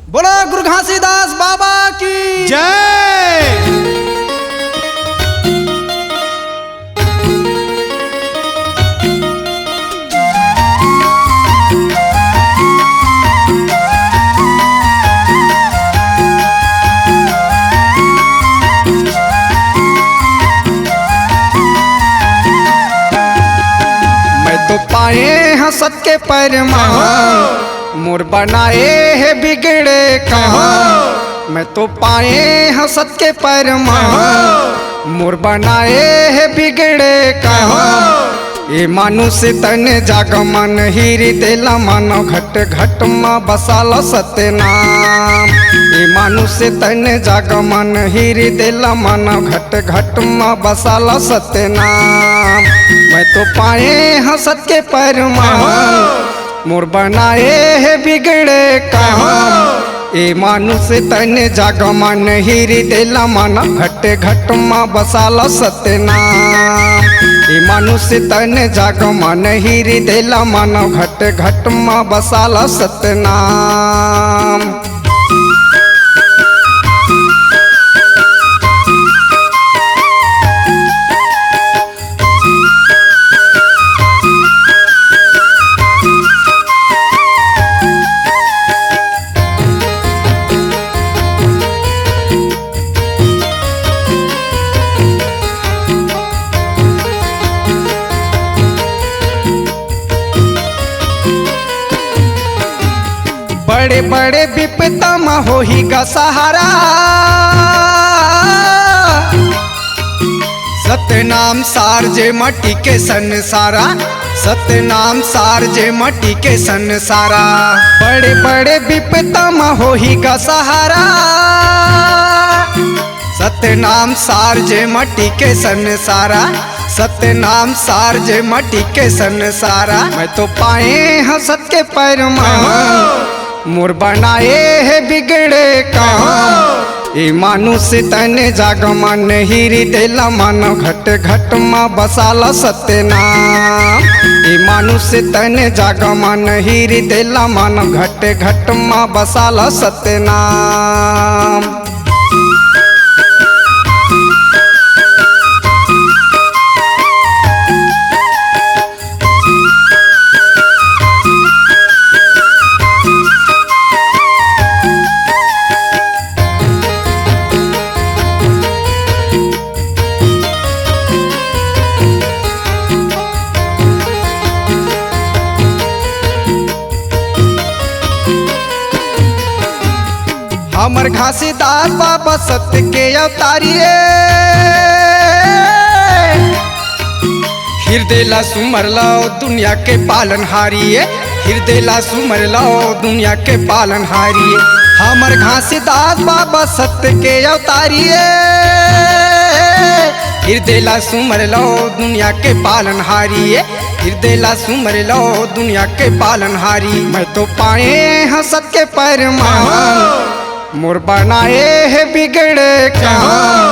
बोला गुरु घासीदास बाबा की जय। मैं तो पाए हंसत के परमान मोर बनाए है बिगड़े कहाँ। मैं तो पाए हंसत के परमान मोर बनाए है बिगड़े कहाँ। ये मानुष तन जाग मन हीरी देला मानो घट घट मा बसाला सत्यनाम। ये मानुष तन जाग मन हीरी देला मानो घट घट मा बसाला सत्यनाम। मैं तो पाए हंसत के परमान मोर बनाए है बिगड़े कहाँ। ए मानुष तन जाग मन हीरी देला माना घट घट मा बसाला सत्यनाम। ए मानुष तन जाग मन हीरी देला माना घट घट मा बसाला सत्यनाम। बड़े बड़े विपदा में हो ही का सहारा। सतनाम सार जे मटी के संसारा। सतनाम सार जे मटी के संसारा। बड़े बड़े विपदा में हो ही का सहारा। सतनाम सार जे मटी के संसारा। सतनाम सार जे मटी के संसारा। मैं तो पाए हंसत के परमान मोर बनाए है बिगड़े कहाँ। ए मानुष तन जाग मन हीरी देला मानो घट घट मा बसाला सत्यनाम। ए मानुष तन जाग मन हीरी देला मानो घट घट मा बसाला सत्यनाम। हमर घासीदास बाबा सत्य के अवतारिये। हृदय ला सुमर लाओ दुनिया के पालन हारिये। हृदय ला सुमर लाओ दुनिया के पालन हारिये। हमर घासीदास बाबा सत्य के अवतारिये। हृदय ला सुमर लाओ दुनिया के पालन हारिये। हृदय ला सुमर लाओ दुनिया के पालन हारी। मैं तो पाए हंसत के परमान मोर बनाए है बिगड़े कहाँ।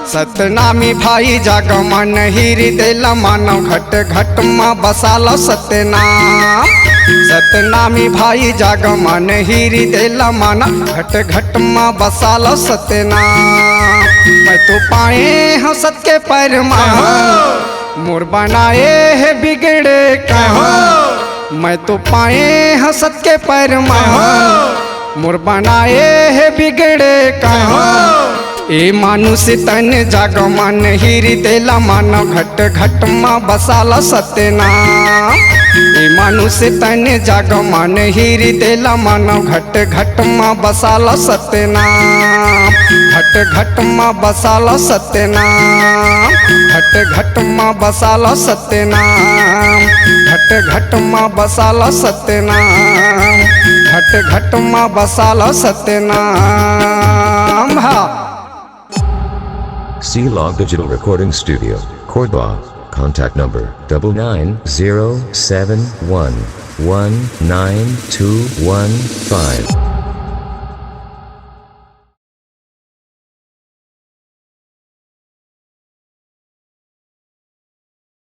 सतनामी भाई जाग मन हीरी देला मानो घट घट मा बसाला सत्यनाम। सतनामी भाई जाग मन हीरी देला माना घट घट मा बसाला सत्यनाम। मैं तो पाए हंसत के परमान मोर बनाए है बिगड़े कहाँ। मैं तो पाए हंसत के परमान मोर बनाए है बिगड़े कहाँ। ए मानुष तन जाग मन हीरी देला मानो घट घट मा बसाला सत्यनाम। ए मानुष तन जाग मन हीरी देला मानो घट घट मा बसाला सत्यनाम। घट घट मा बसाला सत्यनाम। घट घट मा बसाला सत्यनाम। घट घट मा बसाला सत्यनाम। घट घट मा बसाला Satyanam. C-Log Digital Recording Studio, Cordoba. Contact number 99071192115.